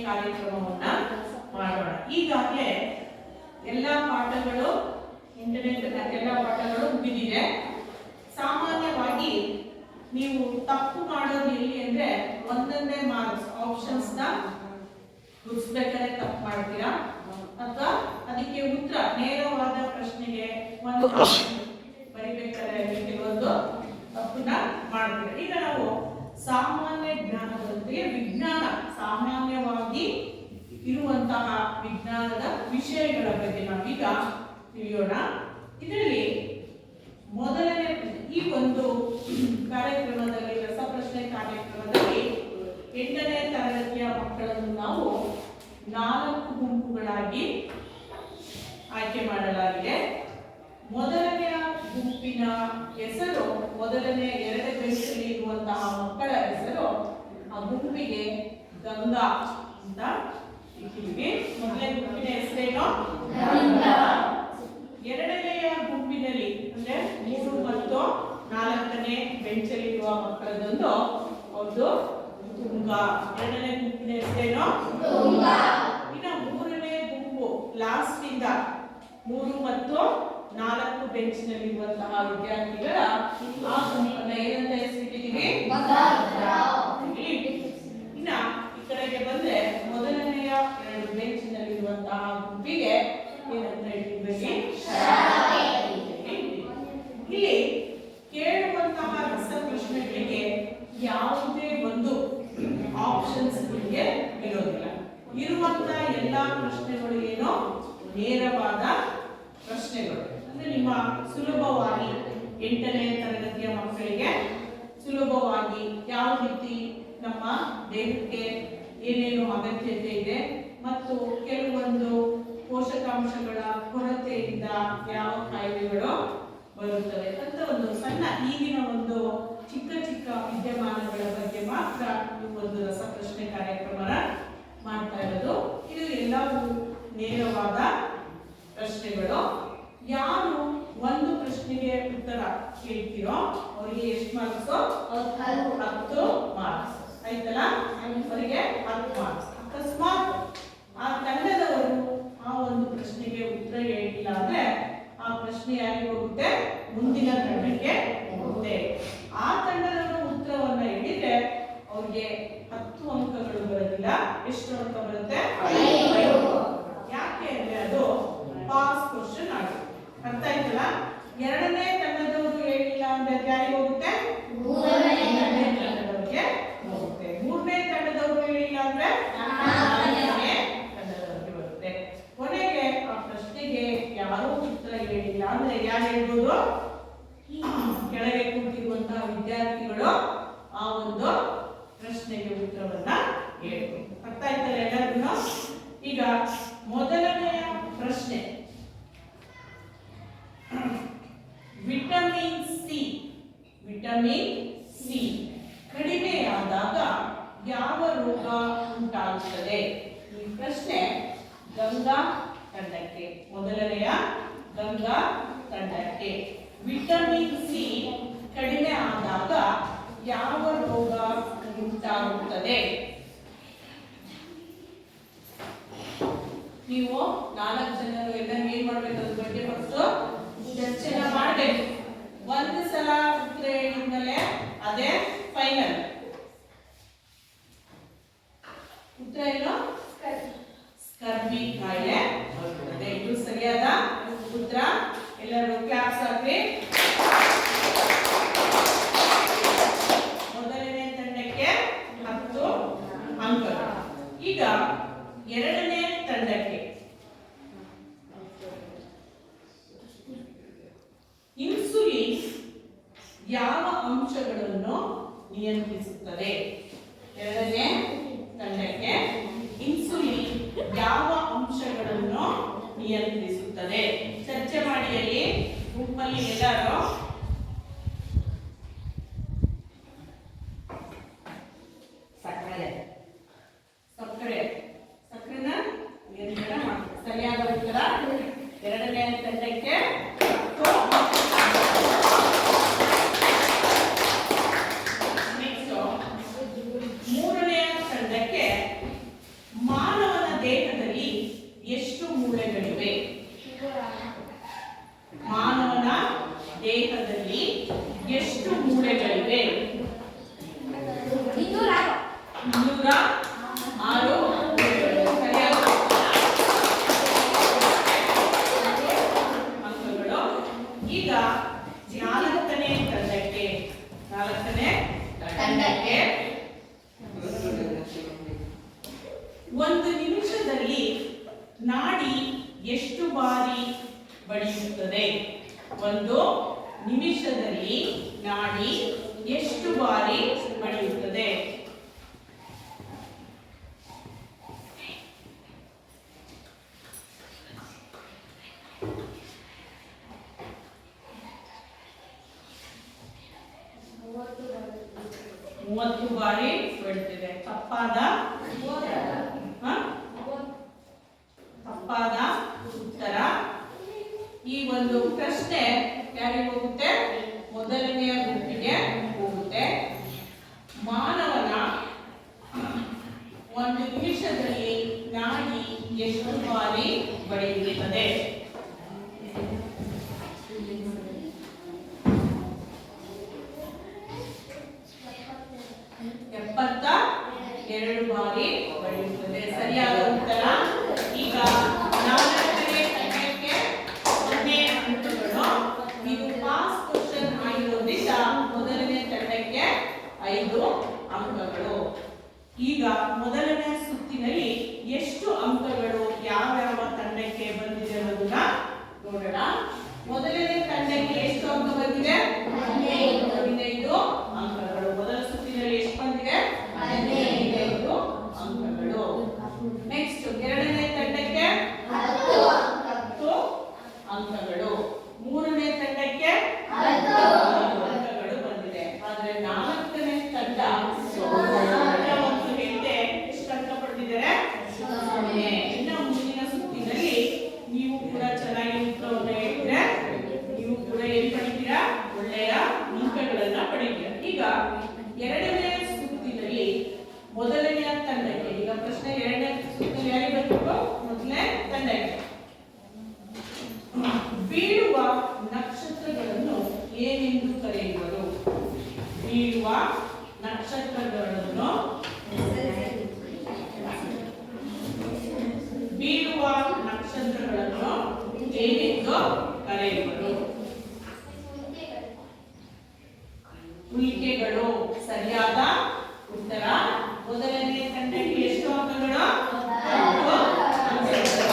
ಕಾರ್ಯಕ್ರಮವನ್ನ ಮಾಡೋಣ. ಈಗಾಗಲೇ ಎಲ್ಲ ಪಾಠಗಳು ಇಂಟರ್ನೆಟ್ ಎಲ್ಲ ಪಾಠಗಳು ಮುಗಿದಿದೆ. ಸಾಮಾನ್ಯವಾಗಿ ನೀವು ತಪ್ಪು ಮಾಡೋದು ಎಲ್ಲಿ ಅಂದ್ರೆ ಒಂದೊಂದೇ ಮಾರ್ಕ್ಸ್ ಆಪ್ಷನ್ಸ್ ನ ಗುರ್ಸ್ಬೇಕಾದ್ರೆ ತಪ್ಪು ಮಾಡ್ತೀರಾ, ಅಥವಾ ಅದಕ್ಕೆ ಉತ್ತರ ನೇರವಾದ ಪ್ರಶ್ನೆಗೆ ಒಂದು ಬರಿಬೇಕಾದ್ರೆ ಕೆಲವೊಂದು ತಪ್ಪನ್ನ ಮಾಡ್ತೀರಾ. ಈಗ ನಾವು ಸಾಮಾನ್ಯ ಜ್ಞಾನದೊಂದಿಗೆ ವಿಜ್ಞಾನ, ಸಾಮಾನ್ಯವಾಗಿ ಇರುವಂತಹ ವಿಜ್ಞಾನದ ವಿಷಯಗಳ ಬಗ್ಗೆ ನಾವೀಗ ತಿಳಿಯೋಣ. ಇದರಲ್ಲಿ ಮೊದಲನೇ ಈ ಒಂದು ಕಾರ್ಯಕ್ರಮದಲ್ಲಿ, ರಸಪ್ರಶ್ನೆ ಕಾರ್ಯಕ್ರಮದಲ್ಲಿ 8ನೇ ತರಗತಿಯ ಮಕ್ಕಳನ್ನು ನಾವು 4 ಗುಂಪುಗಳಾಗಿ ಆಯ್ಕೆ ಮಾಡಲಾಗಿದೆ. ಮೊದಲನೆಯ ಗುಂಪಿನ ಹೆಸರು, ಮೊದಲನೇ 2 ಬೆಂಚಲ್ಲಿ ಇರುವಂತಹ ಮಕ್ಕಳ ಹೆಸರು, ಆ ಗುಂಪಿಗೆ ಗಂಗಾ ಅಂತ ಇಟ್ಟಿದ್ದೀವಿ. ಮೊದಲನೇ ಗುಂಪಿನ ಹೆಸರೇನು? ಗಂಗಾ. ಎರಡನೆಯ ಗುಂಪಿನಲ್ಲಿ ಅಂದ್ರೆ 3 ಮತ್ತು 4ನೇ ಬೆಂಚಲ್ಲಿರುವ ಮಕ್ಕಳದೊಂದು ಒಂದು ತುಂಗಾ. ಎರಡನೇ ಗುಂಪಿನ ಹೆಸರೇನು? ತುಂಗಾ. ಇನ್ನು 3ನೇ ಗುಂಪು ಲಾಸ್ಟ್ ಇಂದ 3 ಮತ್ತು 4 ಬೆಂಚಿನಲ್ಲಿರುವಂತಹ ವಿದ್ಯಾರ್ಥಿಗಳ ಆ ಗುಂಪನ್ನ ಏನಂತ ಹೆಸರಿಟ್ಟಿದ್ದೀವಿ? ಇನ್ನ ಈ ಕಡೆಗೆ ಬಂದ್ರೆ ಮೊದಲನೆಯ 2 ಬೆಂಚಿನಲ್ಲಿರುವಂತಹ ಗುಂಪಿಗೆ ಏನಂತ ಇಟ್ಟಿದ್ದೀವಿ? ಇಲ್ಲಿ ಕೇಳುವಂತಹ ರಸಪ್ರಶ್ನೆಗಳಿಗೆ ಯಾವುದೇ ಒಂದು ಆಪ್ಷನ್ಸ್ ನಿಮಗೆ ಇರೋದಿಲ್ಲ. ಇರುವಂತಹ ಎಲ್ಲಾ ಪ್ರಶ್ನೆಗಳು ಏನೋ ನೇರವಾದ ಪ್ರಶ್ನೆಗಳು. ಅಂದ್ರೆ ನಿಮ್ಮ ಸುಲಭವಾಗಿ 8ನೇ ತರಗತಿಯ ಮಕ್ಕಳಿಗೆ ಸುಲಭವಾಗಿ ಯಾವ ರೀತಿ ನಮ್ಮ ದೇಹಕ್ಕೆ ಏನೇನು ಅಗತ್ಯತೆ ಇದೆ ಮತ್ತು ಕೆಲವೊಂದು ಪೋಷಕಾಂಶಗಳ ಕೊರತೆಯಿಂದ ಯಾವ ಕಾಯಿಲೆಗಳು ಬರುತ್ತವೆ ಅಂತ ಒಂದು ಸಣ್ಣ ಈಗಿನ ಒಂದು ಚಿಕ್ಕ ಚಿಕ್ಕ ವಿದ್ಯಮಾನಗಳ ಬಗ್ಗೆ ಮಾತ್ರ ಈ ಒಂದು ರಸಪ್ರಶ್ನೆ ಕಾರ್ಯಕ್ರಮ ಮಾಡ್ತಾ ಇರೋದು. ಇದು ಎಲ್ಲವೂ ನೇರವಾದ ಪ್ರಶ್ನೆಗಳು. ಯಾರು ಒಂದು ಪ್ರಶ್ನೆಗೆ ಉತ್ತರ ಕೇಳ್ತೀರೋ ಅವರಿಗೆ ಎಷ್ಟು ಮಾರ್ಕ್ಸ್? 10 ಮಾರ್ಕ್ಸ್ ಆಯ್ತಲ್ಲ. ಅವರಿಗೆ 10 ಮಾರ್ಕ್ಸ್. ಅಕಸ್ಮಾತ್ ಆ ತಂಡದವರು ಆ ಒಂದು ಪ್ರಶ್ನೆಗೆ ಉತ್ತರ ಹೇಳಿಲ್ಲ ಅಂದ್ರೆ ಆ ಪ್ರಶ್ನೆ ಯಾರಿಗೆ ಹೋಗುತ್ತೆ? ಮುಂದಿನ ತಂಡಕ್ಕೆ ಹೋಗುತ್ತೆ. ಆ ತಂಡದವರು ಉತ್ತರವನ್ನ ಹೇಳಿದ್ರೆ ಅವ್ರಿಗೆ 10 ಅಂಕಗಳು ಬರೋದಿಲ್ಲ. ಎಷ್ಟು ಅಂಕ ಬರುತ್ತೆ? 5. ಯಾಕೆ ಅಂದ್ರೆ ಅದು ಪಾಸ್ ಕ್ವಶನ್ ಆಗುತ್ತೆ. ಅರ್ಥ ಆಯ್ತಲ್ಲ. ಎರಡನೇ ತಂಡದವರು ಹೇಳಿಲ್ಲ ಅಂದ್ರೆ ಯಾರಿಗೆ ಹೋಗುತ್ತೆ? ಮೂರನೇ ತಂಡದವರಿಗೆ ಹೋಗುತ್ತೆ. 3ನೇ ತಂಡದವರು ಹೇಳಿಲ್ಲ ಅಂದ್ರೆ 4ನೇ ತಂಡದವರಿಗೆ ಬರುತ್ತೆ. ಕೊನೆಗೆ ಆ ಪ್ರಶ್ನೆಗೆ ಯಾರು ಉತ್ತರ ಹೇಳಿಲ್ಲ ಅಂದ್ರೆ ಯಾರು ಹೇಳ್ಬೋದು? ಕೆಳಗೆ ಕೂತಿರುವಂತಹ ವಿದ್ಯಾರ್ಥಿಗಳು ಆ ಒಂದು ಪ್ರಶ್ನೆಗೆ ಉತ್ತರವನ್ನ ಹೇಳ್ಬೋದು. ಅರ್ಥ ಆಯ್ತಲ್ಲ ಎಲ್ಲರಿಗೂ? ಈಗ ಮೊದಲನೆಯ ಪ್ರಶ್ನೆ, ವಿಟಮಿನ್ ಸಿ ಕಡಿಮೆಯಾದಾಗ ಯಾವ ರೋಗ ಉಂಟಾಗುತ್ತದೆ? ಈ ಪ್ರಶ್ನೆ ಗಂಗಾ ತಂಡಕ್ಕೆ, ಮೊದಲನೆಯ ಗಂಗಾ ತಂಡಕ್ಕೆ. ವಿಟಮಿನ್ ಸಿ ಕಡಿಮೆ ಆದಾಗ ಯಾವ ರೋಗ ಉಂಟಾಗುತ್ತದೆ? ನೀವು 4 ಜನರು ಎಲ್ಲ ಏನ್ ಮಾಡ್ಬೇಕು? ಅದ್ರ ಬಗ್ಗೆ ಫಸ್ಟ್ ಚರ್ಚೆನ ಮಾಡಬೇಕು. ಒಂದು ಸಲ ಉತ್ತರ ಹೇಳಿದ್ಮೇಲೆ ಅದೇ ಫೈನಲ್. ಉತ್ತರ ಏನು? ಸ್ಕರ್ವಿ ಕಾಯಿಲೆ ಬರುತ್ತದೆ. ಇದು ಸರಿಯಾದ ಉತ್ತರ. ಎಲ್ಲರೂ ಕ್ಲಾಪ್ಸ್ ಹಾಕಿ. ಮೊದಲನೇ ತಂಡಕ್ಕೆ 10 ಅಂಕಗಳು. ಈಗ ಎರಡನೇ ತಂಡಕ್ಕೆ ಇನ್ಸುಲಿನ್ ಯಾವ ಅಂಶಗಳನ್ನು ನಿಯಂತ್ರಿಸುತ್ತದೆ? ಎರಡನೇ ತಂಡಕ್ಕೆ ಇನ್ಸುಲಿನ್ ಯಾವ ಅಂಶಗಳನ್ನು ನಿಯಂತ್ರಿಸುತ್ತದೆ? ಚರ್ಚೆ ಮಾಡಿ. ಅಲ್ಲಿ ಗುಂಪಲ್ಲಿ ಎಲ್ಲರೂ 6 ಸರಿಯಾದ ಅಂಕಗಳು. ಈಗ ನಾಲ್ಕನೇ ತಂಡಕ್ಕೆ ಒಂದು ನಿಮಿಷದಲ್ಲಿ ನಾಡಿ ಎಷ್ಟು ಬಾರಿ ಬಡಿಯುತ್ತದೆ? ಒಂದು ನಿಮಿಷದಲ್ಲಿ ನಾಡಿ ಎಷ್ಟು ಬಾರಿ ಬಡಿಯುತ್ತದೆ? ಮೂವತ್ತು ಬಾರಿ ಬಡಿಯುತ್ತದೆ. ತಪ್ಪಾದ ಉತ್ತರ. ಈ ಒಂದು ಪ್ರಶ್ನೆ ಯಾರಿಗೆ ಹೋಗುತ್ತೆ? ಮೊದಲನೆಯ ಗುಂಪಿಗೆ ಹೋಗುತ್ತೆ. ಮಾನವನ ಒಂದು ನಿಮಿಷದಲ್ಲಿ ನಾಡಿ ಎಷ್ಟು ಬಾರಿ ಬಡಿಯುತ್ತದೆ? 72 ಬಾರಿ ಬಡಿಯುತ್ತದೆ. ಸರಿಯಾದ ಉತ್ತರ. ಈಗ ನಾಲ್ಕನೇ ತಂಡಕ್ಕೆ 0 ಅಂಕಗಳು. ಇದು ಪಾಸ್ ಕ್ವಶನ್ ಆಗಿರೋದ್ರಿಂದ ಮೊದಲನೇ ತಂಡಕ್ಕೆ 5 ಅಂಕಗಳು. ಈಗ ಮೊದಲನೇ ಸುತ್ತಿನಲ್ಲಿ ಎಷ್ಟು ಅಂಕಗಳು ಯಾವ್ಯಾವ ತಂಡಕ್ಕೆ ಬಂದಿದೆ ಅನ್ನೋದನ್ನ ನೋಡೋಣ. ಮೊದಲನೇ ತಂಡಕ್ಕೆ ಎಷ್ಟು ಅಂಕ ಬಂದಿದೆ? 15 ಅಂಕಗಳು. ಮೊದಲ ಸುತ್ತಿನಲ್ಲಿ ಎಷ್ಟು ಬಂದಿದೆ? 15 ಅಂಕಗಳು. ನೆಕ್ಸ್ಟ್ ಎರಡನೇ ತಂಡಕ್ಕೆ 10 ಅಂಕಗಳು. ಮೂರನೇ ತಂಡಕ್ಕೆ 5 ಅಂಕಗಳು ಬಂದಿದೆ. ಆದ್ರೆ ನಾಲ್ಕನೇ ತಂಡ ಒಂದು ಹೇಳಿದೆ ಎಷ್ಟು ಅಂಕ ಪಡೆದಿದ್ದಾರೆ? 0. ಇನ್ನು ಮುಂದಿನ ಸುತ್ತಿನಲ್ಲಿ ನೀವು ಕೂಡ ಚೆನ್ನಾಗಿ ಉತ್ತರವನ್ನು ಹೇಳಿದ್ರೆ ನೀವು ಕೂಡ ಏನ್ ಪಡಿತೀರಾ? ಒಳ್ಳೆಯ ಅಂಕಗಳನ್ನ ಪಡಿತೀರಾ. ಈಗ ಎರಡನೇ ಸುತ್ತಿನಲ್ಲಿ ಮೊದಲನೆಯ ತಂಡಕ್ಕೆ, ಈಗ ಪ್ರಶ್ನೆ ಎರಡನೇ ಸುತ್ತಿನಲ್ಲಿ ಯಾರಿಗೆ ಬರಬೇಕು? ಮೊದಲನೇ ತಂಡಕ್ಕೆ. ಬೀಳುವ ನಕ್ಷತ್ರಗಳನ್ನು ಏನೆಂದು ಕರೆಯುವರು? ಬೀಳುವ ನಕ್ಷತ್ರಗಳನ್ನು ಏನೆಂದು ಕರೆಯುವರು? ಉಲ್ಕೆಗಳು. ಸರಿಯಾದ ಉತ್ತರ. ಮೊದಲನೇ ತಂಡಕ್ಕೆ ಎಷ್ಟು ಅಂಕಗಳು? 10 ಅಂಕಗಳು.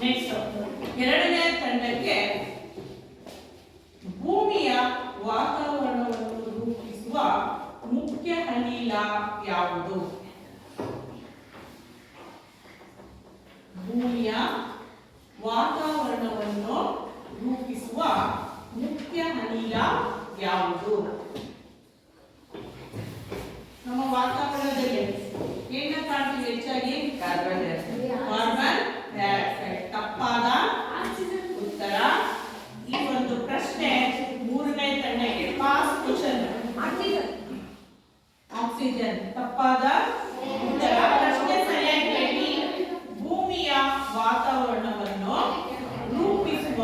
ನೆಕ್ಸ್ಟ್ ಎರಡನೇ ತಂಡಕ್ಕೆ ಭೂಮಿಯ ವಾತಾವರಣವನ್ನು ರೂಪಿಸುವ ಮುಖ್ಯ ಅನಿಲ ಯಾವುದು? ಭೂಮಿಯ ವಾತಾವರಣವನ್ನು ರೂಪಿಸುವ ಮುಖ್ಯ ಅನಿಲ ಯಾವುದು? ನಮ್ಮ ವಾತಾವರಣದಲ್ಲಿ ಏನ ಕಾಣ್ತೀವಿ ಹೆಚ್ಚಾಗಿ? Carbon dioxide. ತಪ್ಪಾದ ಉತ್ತರ. ಈ ಒಂದು ಪ್ರಶ್ನೆ ಮೂರನೇ ತಂಡಕ್ಕೆ ಪಾಸ್ ಕ್ವಶನ್. ಆಕ್ಸಿಜನ್. ತಪ್ಪಾದ ಉತ್ತರ. ಪ್ರಶ್ನೆ ಸರಿಯಾಗಿ ಕೇಳಿ. ಭೂಮಿಯ ವಾತಾವರಣವನ್ನು ರೂಪಿಸುವ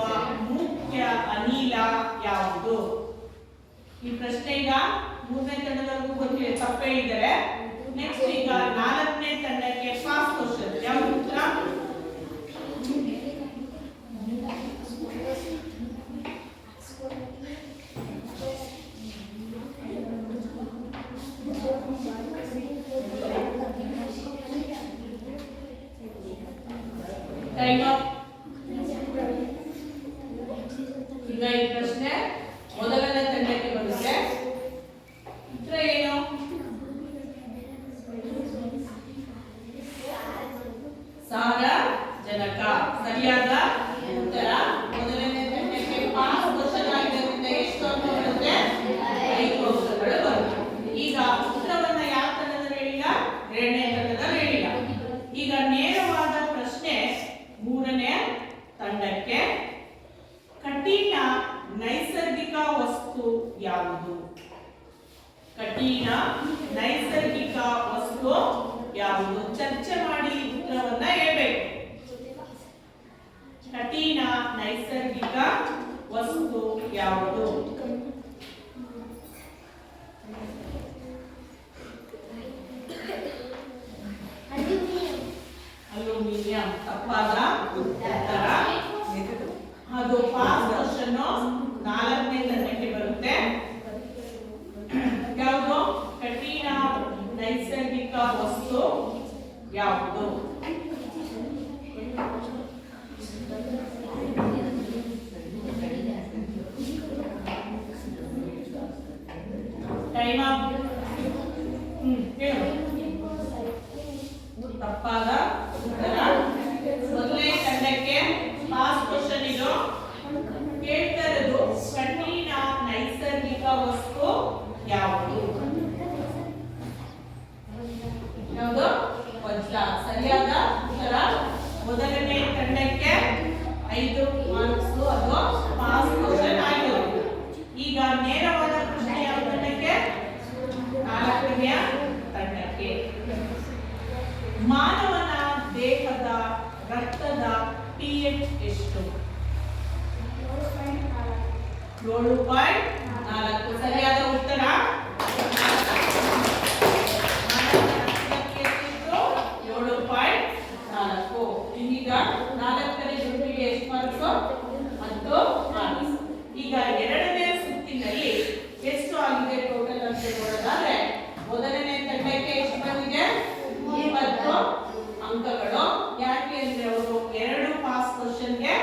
ಮುಖ್ಯ ಅನಿಲ ಯಾವುದು? ಈ ಪ್ರಶ್ನೆ ಈಗ ಮೂರನೇ ತಂಡದವರೆಗೂ ಗೊತ್ತಿದೆ, ತಪ್ಪು ಹೇಳಿದ್ದಾರೆ. ನೆಕ್ಸ್ಟ್ ಈಗ ನಾಲ್ಕನೇ ತಂಡಕ್ಕೆ ಪಾಸ್ ಕ್ವಶನ್. ಯಾವ ಉತ್ತರ? ಈಗ ಈ ಪ್ರಶ್ನೆ ಮೊದಲನೇ ತಂಡಕ್ಕೆ ಬರುತ್ತೆ. ಉತ್ತರ ಏನು? ಸಾರಜನಕ. ಸರಿಯಾದ ಉತ್ತರ. ಮೊದಲನೇ ತಂಡಕ್ಕೆ ಪಾಸ್ ಕ್ವಶನ್ ಆಗಿದ್ದರಿಂದ ಎಷ್ಟು ಅಂಕ ಬರುತ್ತೆ? 5 ಅಂಕಗಳು ಬರುತ್ತೆ. ಈಗ ಉತ್ತರವನ್ನ ಯಾವ ತಂಡದವರು ಹೇಳಿಲ್ಲ? ಎರಡನೇ ತಂಡದವರು ಹೇಳಿಲ್ಲ. ಈಗ ನೇರವಾದ ಪ್ರಶ್ನೆ ಮೂರನೇ ತಂಡಕ್ಕೆ. ಕಠಿಣ ನೈಸರ್ಗಿಕ ವಸ್ತು ಯಾವುದು? ಕಠಿಣ ನೈಸರ್ಗಿಕ ವಸ್ತು ಯಾವುದು? ಚರ್ಚೆ ಮಾಡಿ ಉತ್ತರವನ್ನ ಹೇಳಬೇಕು. ಕಠಿಣ ನೈಸರ್ಗಿಕ ವಸ್ತು ಯಾವುದು? ಯಾವುದು? Time up. ಹೇಳು. ತಪ್ಪಾದ ಉತ್ತರ. ಮೊದಲನೇ ತಂಡಕ್ಕೆ ಪಾಸ್ ಕ್ವಶನ್ ಇದು. ಕೇಳ್ತಾ ಇರೋದು ಕಣ್ಣಿನ ನೈಸರ್ಗಿಕ ವಸ್ತು ಯಾವುದು? ಯಾವುದು? ವಜ್ರ. ಸರಿಯಾದ ಉತ್ತರ. ಮೊದಲನೇ ತಂಡಕ್ಕೆ 5 ಮಾರ್ಕ್ಸ್. ಅದು ಪಾಸ್ ಕ್ವಶನ್ ಆಗಿದೆ. ಈಗ ನೇರವಾದ ಪ್ರಶ್ನೆ ಯಾವ ತಂಡಕ್ಕೆ? 4ನೇ ತಂಡಕ್ಕೆ. ಮಾನವನ ದೇಹದ ರಕ್ತದ pH ಎಷ್ಟು? 7.4. ಸರಿಯಾದ ಉತ್ತರ. ಈಗ 4ನೇ ಗುಂಪಿಗೆ ಎಷ್ಟು ಮಾರ್ಕ್ಸ್? 10 ಮಾರ್ಕ್ಸ್. ಈಗ ಎರಡನೇ ಸುತ್ತಿನಲ್ಲಿ ಎಷ್ಟು ಆಗಿದೆ ಟೋಟಲ್ ಅಂತ ನೋಡೋದಾದ್ರೆ ಮೊದಲನೇ ತಂಡಕ್ಕೆ ಎಷ್ಟು ಬಂದಿದೆ? 20 ಅಂಕಗಳು. ಯಾಕೆ ಅಂದ್ರೆ ಅವರು 2 ಪಾಸ್ ಕ್ವಶನ್ಗೆ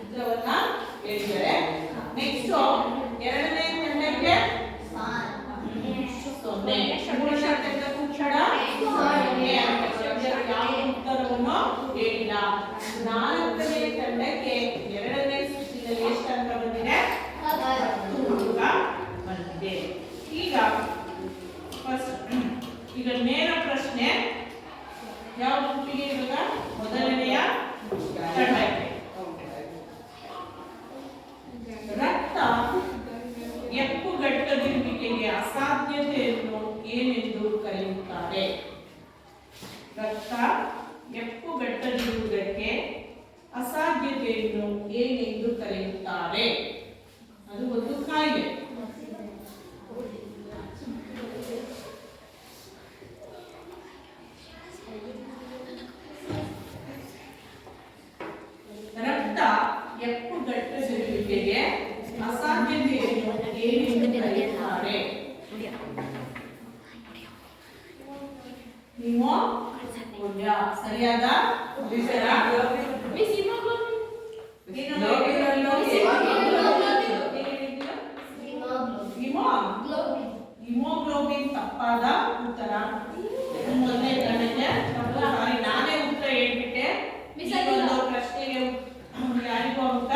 ಉತ್ತರವನ್ನ ಹೇಳಿದ್ದಾರೆ. ನೆಕ್ಸ್ಟ್ ಎರಡನೇ ತಂಡಕ್ಕೆ 0. ಯಾವ ಉತ್ತರವನ್ನು ಹೇಳಿಲ್ಲ. 4ನೇ ತಂಡಕ್ಕೆ ಎರಡನೇ ಸುತ್ತಿನಲ್ಲಿ ಎಷ್ಟು ಅಂಕ ಬಂದಿದೆ? 10 ಅಂಕ ಬಂದಿದೆ. ಈಗ ನೇರ ಪ್ರಶ್ನೆ ಯಾವ ಗುಂಪಿಗೆ ಇವಾಗ? ಮೊದಲನೆಯ ತಂಡಕ್ಕೆ. ರಕ್ತ ಎಪ್ಪುಗಟ್ಟದಿರುವಿಕೆಗೆ ಅಸಾಧ್ಯತೆಯನ್ನು ಏನೆಂದು ಕರೆಯುತ್ತಾರೆ? ರಕ್ತ ಎಪ್ಪುಗಟ್ಟದಿರುವುದಕ್ಕೆ ಅಸಾಧ್ಯತೆಯನ್ನು ಏನೆಂದು ಕರೆಯುತ್ತಾರೆ? ಅದು ಒಂದು ಕಾಯಿಲೆ. ರಕ್ತ ಎಪ್ಪುಗಟ್ಟದಿರುವಿಕೆಗೆ ಅಸಾಧ್ಯತೆಯನ್ನು ಏನೆಂದು ಕರೆಯುತ್ತಾರೆ? ನಿಮೋನಿಯಾ. ಸರಿಯಾದ ಉತ್ತರ. ಹಿಮೋಗ್ಲೋಬಿನ್ ತಪ್ಪಾದ ಉತ್ತರ. ಮೊದಲನೇ ತಂಡಕ್ಕೆ ನಾನೇ ಉತ್ತರ ಹೇಳ್ಬಿಟ್ಟೆ. ಒಂದು ಪ್ರಶ್ನೆಗೆ ಯಾರಿಗೂ ಅಂಕ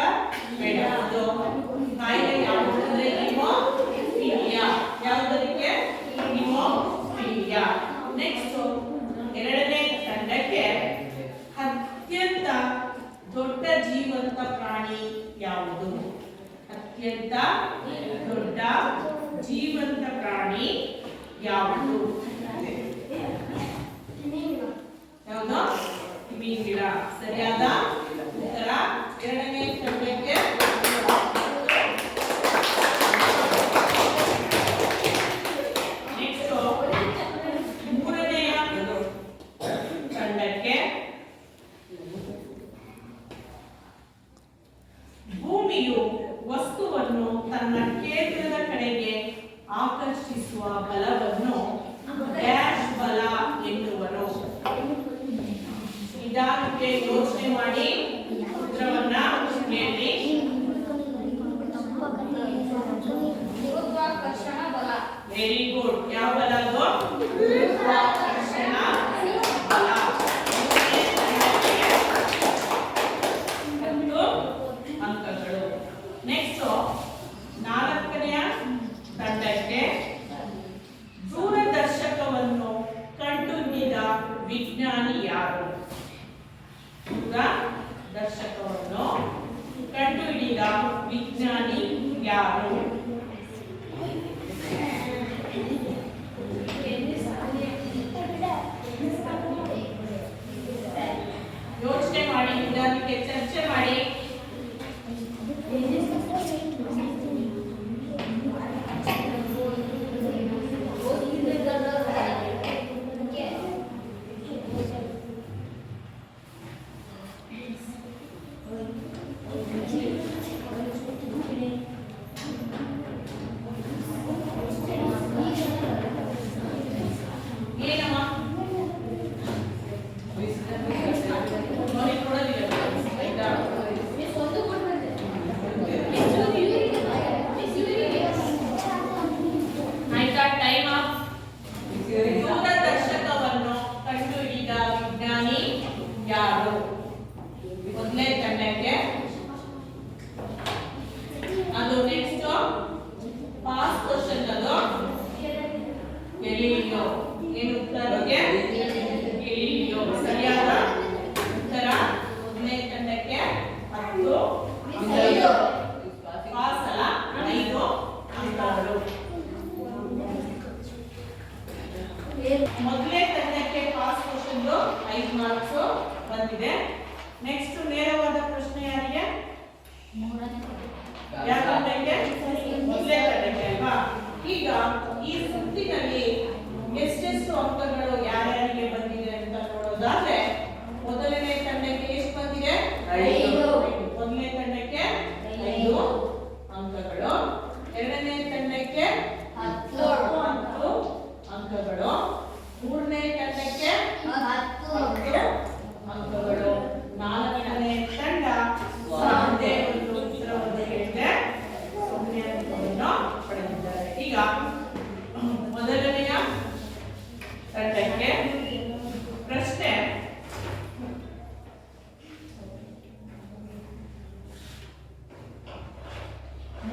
ಬೇಡ. ಅದು ಕಾಯಿಲೆ ಯಾವುದು ಅಂದ್ರೆ ಹಿಮೋಫಿಲಿಯಾ. ಯಾವುದಕ್ಕೆ? ಹಿಮೋಫಿಲಿಯಾ. ನೆಕ್ಸ್ಟ್ ಎರಡನೇ ತಂಡಕ್ಕೆ ಅತ್ಯಂತ ದೊಡ್ಡ ಜೀವಂತ ಪ್ರಾಣಿ ಯಾವುದು? ಅತ್ಯಂತ ದೊಡ್ಡ ಜೀವಂತ ಪ್ರಾಣಿ ಯಾವುದು? ಯಾವುದು? ತಿಮಿಂಗಿಲ. ಸರಿಯಾದ ಉತ್ತರ. ಎರಡನೇ ತಂಡಕ್ಕೆ ನೆಕ್ಸ್ಟ್ ಮೂರನೆಯ ತಂಡಕ್ಕೆ ಭೂಮಿಯು ವಸ್ತುವನ್ನು ತನ್ನ ಕೇಂದ್ರದ ಕಡೆಗೆ ಆಕರ್ಷಿಸುವ ಬಲವನ್ನು ಡ್ಯಾಶ್ ಬಲ ಎನ್ನುವರು. ನಿಧಾನಕ್ಕೆ ಯೋಚನೆ ಮಾಡಿ ಉತ್ತರವನ್ನ ಹೇಳಿ. ಗುರುತ್ವಾಕರ್ಷಣ ಬಲ. Very good. ಯಾವ ಬಲ ಅದು? ಗುರುತ್ವಾಕರ್ಷಣ ಬಲ. 10 ಅಂಕಗಳು. ನೆಕ್ಸ್ಟ್ 4ನೇ ತಂಡಕ್ಕೆ ದೂರದರ್ಶಕವನ್ನು ಕಂಡುಹಿಡಿದ ವಿಜ್ಞಾನಿ ಯಾರು? ದೂರದರ್ಶಕವನ್ನು ಕಂಡುಹಿಡಿದ ವಿಜ್ಞಾನಿ ಯಾರು? ಮೊದಲೇ ತಂಡಕ್ಕೆ ಪಾಸ್ ಕ್ವಶನ್ 5 ಮಾರ್ಕ್ಸ್ ಬಂದಿದೆ. ನೆಕ್ಸ್ಟ್ ನೇರವಾದ ಪ್ರಶ್ನೆ ಯಾರಿಗೆ? ಯಾವ ತಂಡಕ್ಕೆ? ಮೊದಲೇ ತಂಡಕ್ಕೆ ಅಲ್ವಾ? ಈಗ ಈ ಸುತ್ತಿನಲ್ಲಿ ಎಷ್ಟೆಷ್ಟು ಅಂಕಗಳು ಯಾರ್ಯಾರಿಗೆ ಬಂದಿದೆ ಅಂತ ನೋಡೋದಾದ್ರೆ ಮೊದಲನೇ ತಂಡಕ್ಕೆ ಎಷ್ಟು ಬಂದಿದೆ? 5. ಮೊದಲನೇ ತಂಡಕ್ಕೆ 5 ಅಂಕಗಳು, ಎರಡನೇ ತಂಡಕ್ಕೆ 10 ಅಂಕಗಳು, ಮೂರನೇ ತಂಡಕ್ಕೆ 10 ಅಂಕಗಳು, ನಾಲ್ಕನೇ ತಂಡ ಒಂದೇ ಒಂದು ಉತ್ತರವನ್ನು ಹೇಳಿದೆ 0 ಅಂಕವನ್ನು ಪಡೆದಿದ್ದಾರೆ. ಈಗ ಮೊದಲನೆಯ ತಂಡಕ್ಕೆ ಪ್ರಶ್ನೆ,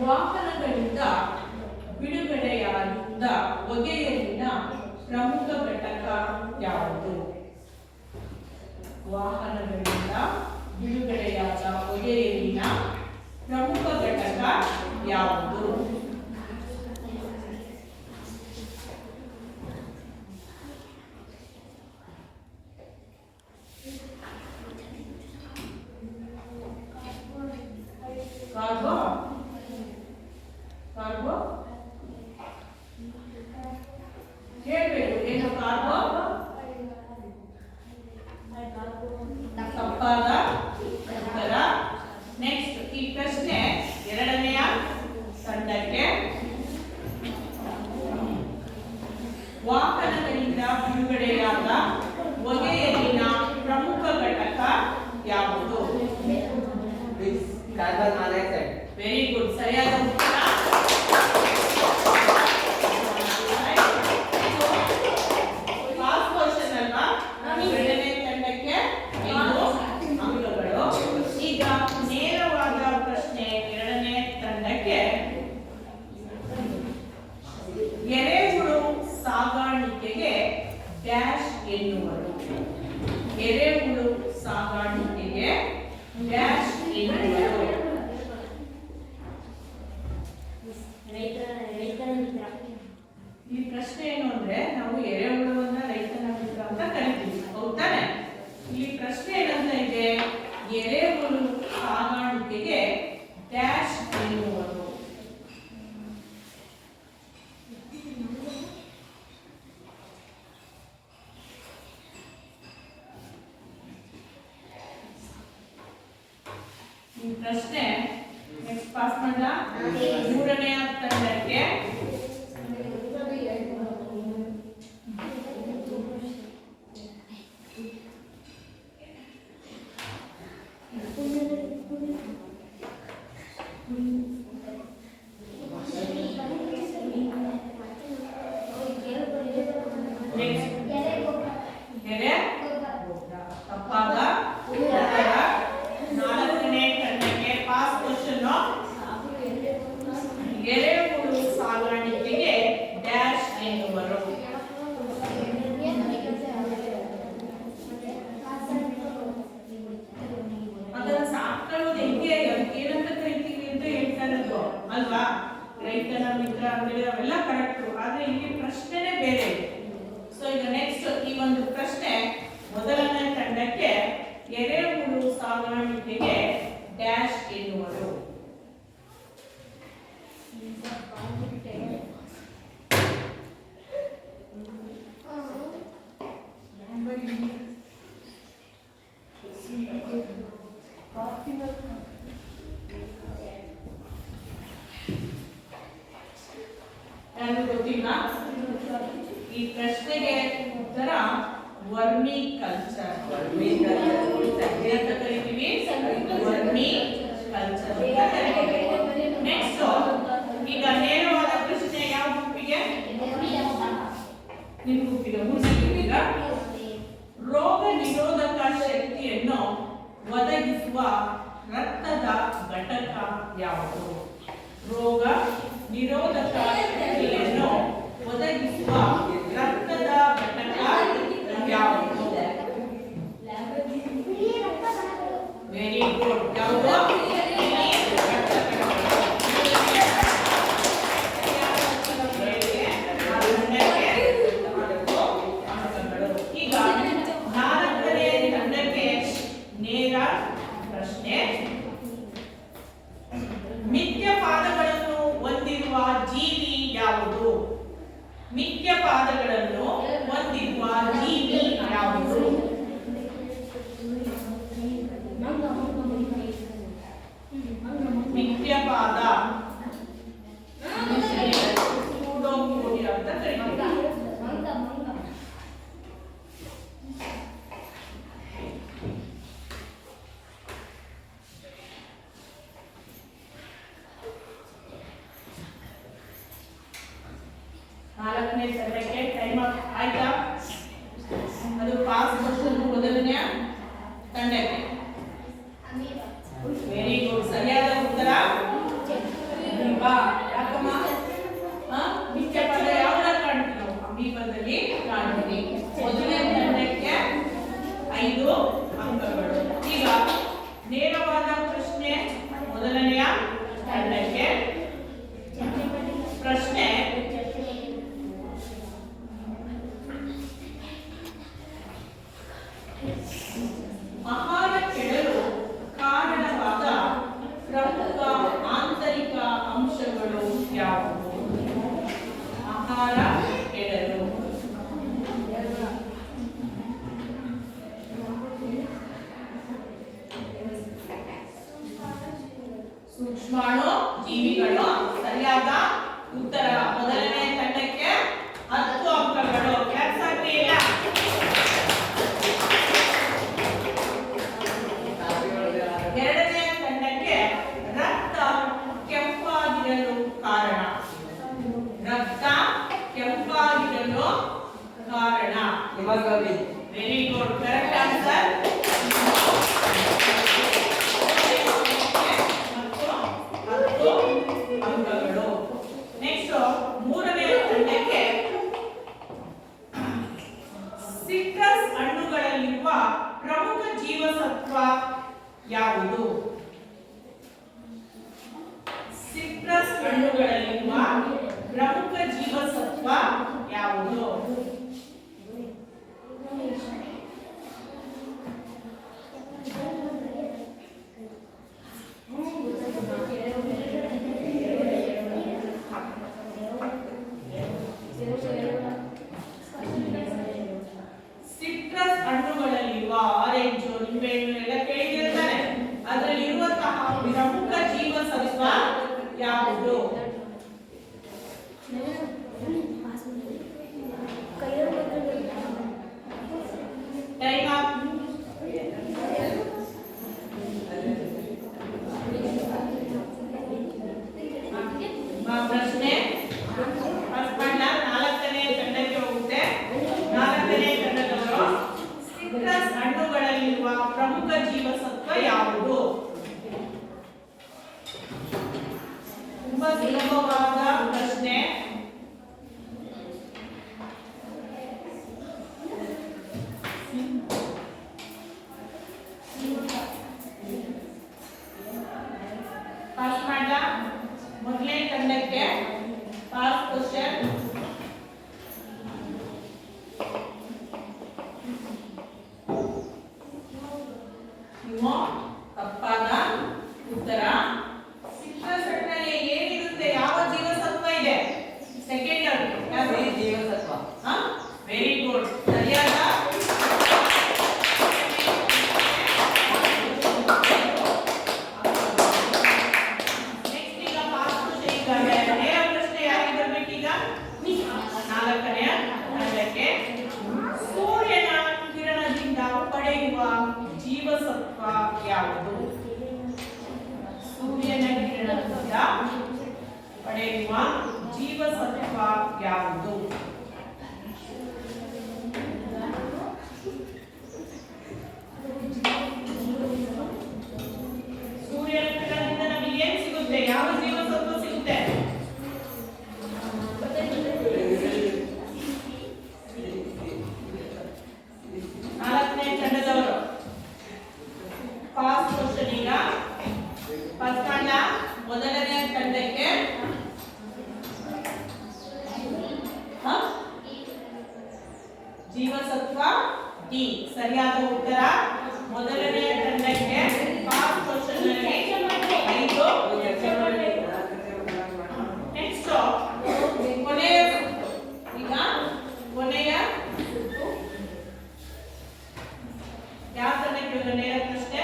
ವಾಹನಗಳಿಂದ ಬಿಡುಗಡೆಯಾದ ಹೊಗೆಯಲ್ಲಿನ ಪ್ರಮುಖ ಘಟಕ ಯಾವುದು? ವಾಹನಗಳಿಂದ ಬಿಡುಗಡೆಯಾದ ಹೊಗೆಯಲ್ಲಿನ ಪ್ರಮುಖ ಘಟಕ ಯಾವುದು? ಕಾರ್ಬೋ ಕಾರ್ಬೋ ಹೇಳಬೇಕು. ಏನು ಕಾರ್ಬೋ? ತಪ್ಪಾದ ಉತ್ತರ. ನೆಕ್ಸ್ಟ್ ಈ ಪ್ರಶ್ನೆ ಎರಡನೆಯ ತಂಡಕ್ಕೆ, ವಾಹನಗಳಿಂದ ಬಿಡುಗಡೆಯಾದ ಹೊಗೆಯಲ್ಲಿನ ಪ್ರಮುಖ ಘಟಕ ಯಾವುದು? Carbon monoxide. ವೆರಿ ಗುಡ್, ಸರಿಯಾದ ಉತ್ತರ. ಎರಡನೇ ತಂಡಕ್ಕೆ 5 ಅಂಕಗಳು. ಈಗ ನೇರವಾದ ಪ್ರಶ್ನೆ ಎರಡನೇ ತಂಡಕ್ಕೆ, ಎರೆಹುಳು ಸಾಗಾಣಿಕೆಗೆ ಡ್ಯಾಶ್ ಎನ್ನುವರು? ಎರೆಹುಳು ಸಾಗಾಣಿಕೆಗೆ ಡ್ಯಾಶ್ ಎನ್ನುವರು? ಈ ಪ್ರಶ್ನೆ ಏನು ಅಂದ್ರೆ, ನಾವು ಎರೆಹುಳುವನ್ನ ರೈತನ ಮಿತ್ರ ಅಂತ ಕರಿತೀವಿ, ಹೌದಾನೆ? ಈ ಪ್ರಶ್ನೆ ಏನಂತ ಇದೆ, ಎರೆಹುಳು ಸಾಗಾಣಿಕೆಗೆ ಡ್ಯಾಶ್ ಎನ್ನುವರು? ಈ ಪ್ರಶ್ನೆ ನೆಕ್ಸ್ಟ್ ಪಾಸ್ ಮಾಡ್ಲಾ? ಮೂರನೆಯ ತಂಡಕ್ಕೆ ತಪ್ಪಾದ ಉತ್ತರ. ನಾಲ್ಕನೇ ತಂಡಕ್ಕೆ ಪಾಸ್ ಕ್ವಶನ್, ಎರೆಹುಳು ಸಾಗಾಣಿಕೆಗೆ ಡ್ಯಾಶ್ ಎನ್ನುವರು? ಅದನ್ನ ಸಾಕೊಳ್ಳೋದು ಹೆಂಗೆ, ಏನಂತ ಕರಿತೀವಿ ಅಂತ ಹೇಳ್ತಾ ಇರೋದು ಅಲ್ವಾ? ರೈತನ ಮಿತ್ರ ಅಂದ್ರೆ ಅವೆಲ್ಲ ಕರೆಕ್ಟ್, ಆದ್ರೆ ಇಲ್ಲಿ ಪ್ರಶ್ನೆನೇ ಬೇರೆ. ಸೊ ಈಗ ನೆಕ್ಸ್ಟ್ ಈ ಒಂದು ಪ್ರಶ್ನೆ ಮೊದಲನೇ ತಂಡಕ್ಕೆ, ಎರೆಹುಳು ಸಾಗಾಣಿಕೆಗೆ ಡ್ಯಾಶ್ ಎನ್ನುವರು? ಯಾರು ಗೊತ್ತಿಲ್ಲ? ಈ ಪ್ರಶ್ನೆಗೆ ಉತ್ತರ ವರ್ಮಿ ಕಲ್ಚರ್. ಅಂತ ಕರಿತೀವಿ, ವರ್ಮಿ ಕಲ್ಚರ್. ನೆಕ್ಸ್ಟ್ ಈಗ ನೇರವಾದ ಪ್ರಶ್ನೆ ಯಾವ ಗುಂಪಿಗೆ? ನಿಮ್ಮ ಗುಂಪಿಗೆ, ಮೂರನೇ ಗುಂಪಿಗ. ರೋಗ ನಿರೋಧಕ ಶಕ್ತಿಯನ್ನು ಒದಗಿಸುವ ರಕ್ತದ ಘಟಕ ಯಾವುದು? ರೋಗ ನಿರೋಧಕ ಶಕ್ತಿಯನ್ನು ಒದಗಿಸುವ ರಕ್ತದ ಘಟಕ ಯಾವುದು? Very good. ಯಾವುದು? ನಾಲ್ಕನೇ ತಂಡಕ್ಕೆ ಟೈಮ್ ಆಯ್ತಾ? ಅದು ಪಾಸ್ ಕ್ವಶನ್ ಮೊದಲನೇ ತಂಡಕ್ಕೆ. Very good. ಸರಿಯಾದ ಉತ್ತರ ಅಮೀಬಾ. ಯಾಕಮ್ಮ? ಮುಖ್ಯ ಪದ ಯಾವ್ದು ಕಾಣ್ತೀವಿ? ಅಮೀಬಾದಲ್ಲಿ ಕಾಣ್ತೀವಿ. ಮೊದಲನೇ ತಂಡಕ್ಕೆ 5 ಅಂಕಗಳು. ಈಗ ನೇರವಾದ ಪ್ರಶ್ನೆ ಮೊದಲನೆಯ ತಂಡಕ್ಕೆ. ಪ್ರಶ್ನೆ: ಆಹಾರ ಕೆಡಲು ಕಾರಣವಾದ ಪ್ರಮುಖ ಆಂತರಿಕ ಅಂಶಗಳು ಯಾವುವು? ಆಹಾರ ಕೆಡಲು ಸೂಕ್ಷ್ಮಾಣು ಜೀವಿಗಳು. ಸರಿಯಾದ ಉತ್ತರ. ಮೊದಲನೇ ತಂಡಕ್ಕೆ 10 ಅಂಕಗಳು. ಕ್ಲಾಸ್ ಆಗ್ಲಿಲ್ಲ? ಎರಡನೇ ತಂಡಕ್ಕೆ ರಕ್ತ ಕೆಂಪಾಗಿರಲು ಕಾರಣ. ರಕ್ತ ಕೆಂಪಾಗಿರಲು ಕಾರಣ. Very good. Correct answer. ಅಂಕಗಳು. ನೆಕ್ಸ್ಟ್ ಮೂರನೇ ತಂಡಕ್ಕೆ ಸಿಟ್ರಸ್ ಹಣ್ಣುಗಳಲ್ಲಿರುವ ಪ್ರಮುಖ ಜೀವಸತ್ವ ಯಾವುದು? ಸಿಟ್ರಸ್ ಹಣ್ಣುಗಳಲ್ಲಿರುವ ಪ್ರಮುಖ ಜೀವಸತ್ವ ಯಾವುದು? ಸಿಟ್ರಸ್ ಹಣ್ಣುಗಳಲ್ಲಿರುವ ಆರೆಂಜ್, ನಿಂಬೆಹಣ್ಣು ಎಲ್ಲ ಕೇಳಿದಿರ್ತಾರೆ. ಅದರಲ್ಲಿರುವಂತಹ ಪ್ರಮುಖ ಜೀವಸತ್ವ ಯಾವುದು? Time up. ಪ್ರಶ್ನೆ ನಾಲ್ಕನೇ ತಂಡಕ್ಕೆ ಹೋಗುತ್ತೆ. ನಾಲ್ಕನೇ ತಂಡದವರು ಸಿಟ್ರಸ್ ಹಣ್ಣುಗಳಲ್ಲಿರುವ ಪ್ರಮುಖ ಜೀವಸತ್ವ ಯಾವುದು? ತುಂಬಾ ಸುಲಭವಾದ ಪ್ರಶ್ನೆ. ಪಾಸ್ ಮಾಡ. ಮೊದಲನೇ ತಂಡಕ್ಕೆ ಪಾಸ್ ಕ್ವಶನ್. ತಪ್ಪಾದ ಉತ್ತರ. ಸಿಟ್ರಸ್ ಹಣ್ಣಲ್ಲಿ ಏನಿರುತ್ತೆ? ಯಾವ ಜೀವಸತ್ವ ಇದೆ? ಸೆಕೆಂಡ್ ಜೀವಸತ್ವ. Very good. ಸರಿಯಾದ ನಾಲ್ಕನೆಯ ತಂಡಕ್ಕೆ ಸೂರ್ಯನ ಕಿರಣದಿಂದ ಪಡೆಯುವ ಜೀವಸತ್ವ ಯಾವುದು? ಸೂರ್ಯನ ಕಿರಣದಿಂದ ಪಡೆಯುವ ಜೀವಸತ್ವ ಯಾವುದು? ಸೂರ್ಯನ ಕಿರಣದಿಂದ ನಮಗೆ ಏನು ಸಿಗುತ್ತೆ? ಯಾವ ಜೀವಸತ್ವ ಸಿಗುತ್ತೆ? ನಾಲ್ಕನೇ ತಂಡದವರು ಪಾಸ್ ಕ್ವಶನ್. ಈಗ ಫಸ್ಟ್ ತಂಡ ಮೊದಲನೇ ತಂಡಕ್ಕೆ ಜೀವಸತ್ವ ಡಿ. ಸರಿಯಾದ ಉತ್ತರ. ಮೊದಲನೇ ತಂಡಕ್ಕೆ ಪಾಸ್ ಕ್ವಶನ್ ನಲ್ಲಿ 5. ನೆಕ್ಸ್ಟ್ ಕೊನೆಯ. ಈಗ ಕೊನೆಯ ಯಾವ ತಂಡಕ್ಕೆ ನೇರ ಪ್ರಶ್ನೆ?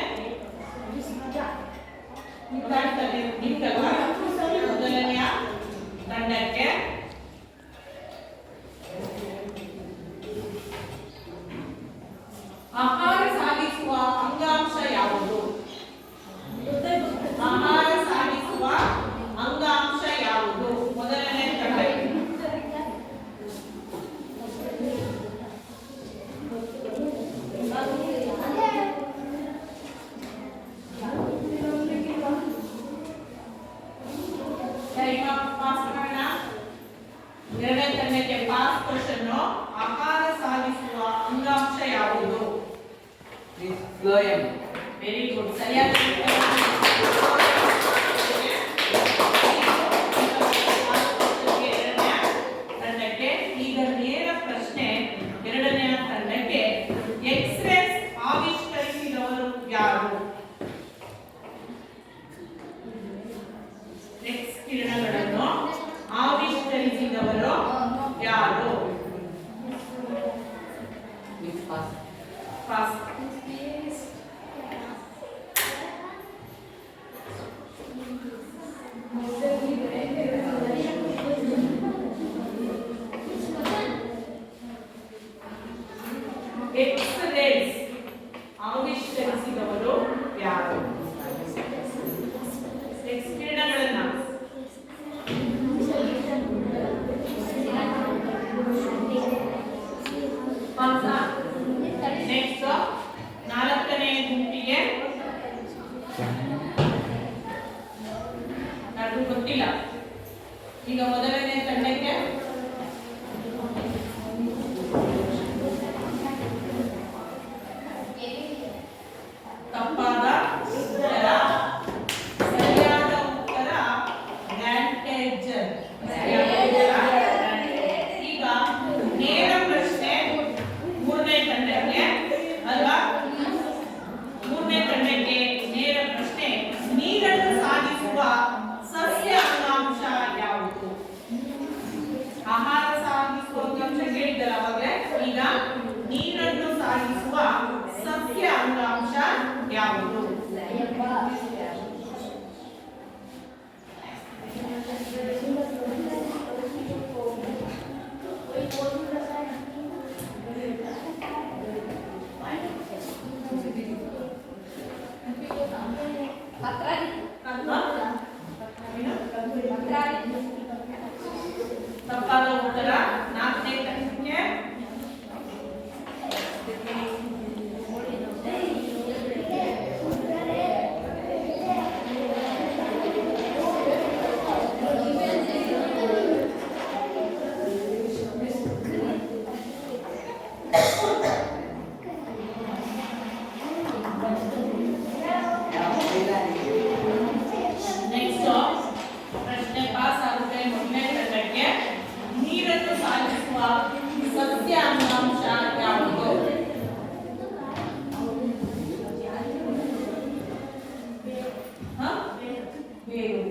ಮೊದಲನೆಯ ತಂಡಕ್ಕೆ ಆಹಾರ ಸಾಗಿಸುವ ಅಂಗಾಂಶ ಯಾವುದು? ಎರಡನೇ ತಂಡಕ್ಕೆ ಪಾಸ್ ಕ್ವೆಶ್ಚನ್. ಆಹಾರ ಸಾಗಿಸುವ ಅಂಗಾಂಶ ಯಾವುದು? ಫ್ಲೋಯಂ. ವೆರಿ ಗುಡ್, ಸರಿಯಾದ ತಂಡಕ್ಕೆ. ಈಗ ನೇರ ಪ್ರಶ್ನೆ ಎರಡನೇ ತಂಡಕ್ಕೆ. ಎಕ್ಸ್ರೇಸ್ ಆವಿಷ್ಕರಿಸಿದವರು ಯಾರು? ಎಕ್ಸ್ ಕಿರಣಗಳನ್ನು ಆವಿಷ್ಕರಿಸಿದವರು ಯಾರು? ಪಾಸ್. ಎಕ್ಸ್ರೇಸ್ ಆವಿಷ್ಕರಿಸಿದವರು ಯಾರು? ಎಕ್ಸ್ ಕಿರಣಗಳನ್ನು ನೆಕ್ಸ್ಟ್ ನಾಲ್ಕನೇ ಗುಂಪಿಗೆ ಅದು ಗೊತ್ತಿಲ್ಲ. ಈಗ ಮೊದಲನೇ ತಂಡಕ್ಕೆ ತಪ್ಪಾದ ಉತ್ತರ. ಸರಿಯಾದ ಉತ್ತರ ಲ್ಯಾಂಟೇಜನ್. ಈಗ ನೇರ ಪ್ರಶ್ನೆ ಮೂರನೇ ತಂಡಕ್ಕೆ ಅಲ್ವಾ? ಮೂರನೇ ತಂಡಕ್ಕೆ ನೇರ ಪ್ರಶ್ನೆ. ನೀರನ್ನು ಸಾಗಿಸುವ ಸಸ್ಯ ಅಂಗಾಂಶ ಯಾವುದು? ಆಹಾರ ಸಾಗಿಸುವ ಅಂಗಾಂಶ ಕೇಳಿದ್ದಲ್ಲ ಅವಾಗಲೇ. ಈಗ ನೀರನ್ನು ಸಾಗಿಸುವ ಸಸ್ಯ ಅಂಗಾಂಶ ಯಾವುದು? ತಪ್ಪಾದ ಉತ್ತರ ನಾಲ್ಕನೇ ತಂಡಕ್ಕೆ ನೆಕ್ಸ್ಟ್ ಪ್ರಶ್ನೆ ಪಾಸ್ ಆಗುತ್ತೆ. ಮೊದಲನೇ ತಂಡಕ್ಕೆ ನೀರನ್ನು ಸಾಗಿಸುವ ಸಸ್ಯ ಅಂಗಾಂಶ ಯಾವುದು? ಬೇರು.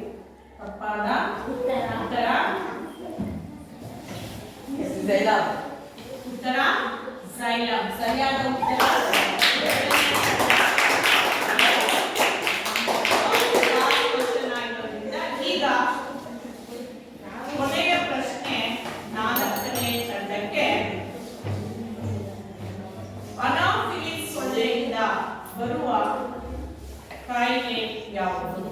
ತಪ್ಪಾದ ಉತ್ತರ ಉತ್ತರ ಝೈಲಮ್. ಸರಿಯಾದ ಉತ್ತರ ಈಗ ಕೊನೆಯ ಪ್ರಶ್ನೆ ನಾಲ್ಕನೇ ತಂಡಕ್ಕೆ. ಅನಾಫಿಲಿಸ್ ಸೊಳ್ಳೆಯಿಂದ ಬರುವ ಕಾಯಿಲೆ ಯಾವುದು?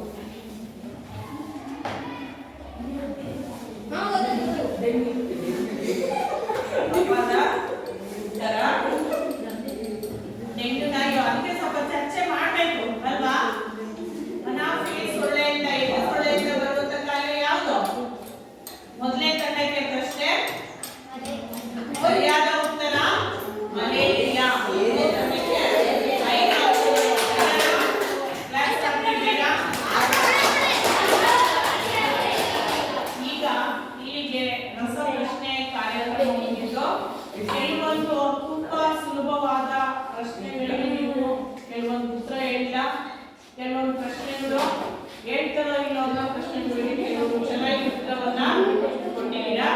ತಪ್ಪಾದ ಉತ್ತರ ಡೆಂಗ್ಯೂ ನಾಯಿ. ಅದಕ್ಕೆ ಸ್ವಲ್ಪ ಚರ್ಚೆ ಮಾಡಬೇಕು ಅಲ್ವಾ? ಅನಾಫಿಲಿಸ್ ಸೊಳ್ಳೆಯಿಂದ ಸೊಳ್ಳೆಯಿಂದ ಬರುವಂತ ಕಾಯಿಲೆ ಯಾವುದು? ಮೊದಲನೇ ತಂಡಕ್ಕೆ ಪ್ರಶ್ನೆ. ಸರಿಯಾದ ಉತ್ತರ ಮಲೇರಿಯಾ. ಈಗ ಇಲ್ಲಿಗೆ ರಸಪ್ರಶ್ನೆ ಕಾರ್ಯಕ್ರಮ ಮುಗಿದು. ಕೆಲವೊಂದು ತುಂಬಾ ಸುಲಭವಾದ ಪ್ರಶ್ನೆಗಳಿಗೆ ನೀವು ಕೆಲವೊಂದು ಉತ್ತರ ಹೇಳಿಲ್ಲ. ಕೆಲವೊಂದು ಪ್ರಶ್ನೆಗಳು ಹೇಳ್ತಾರೋ ಇಲ್ಲೋ ಅನ್ನೋ ಪ್ರಶ್ನೆಗಳಿಗೆ ಕೆಲವು ಚೆನ್ನಾಗಿ ಉತ್ತರವನ್ನ ಕೊಟ್ಟಿದ್ದೀರಾ.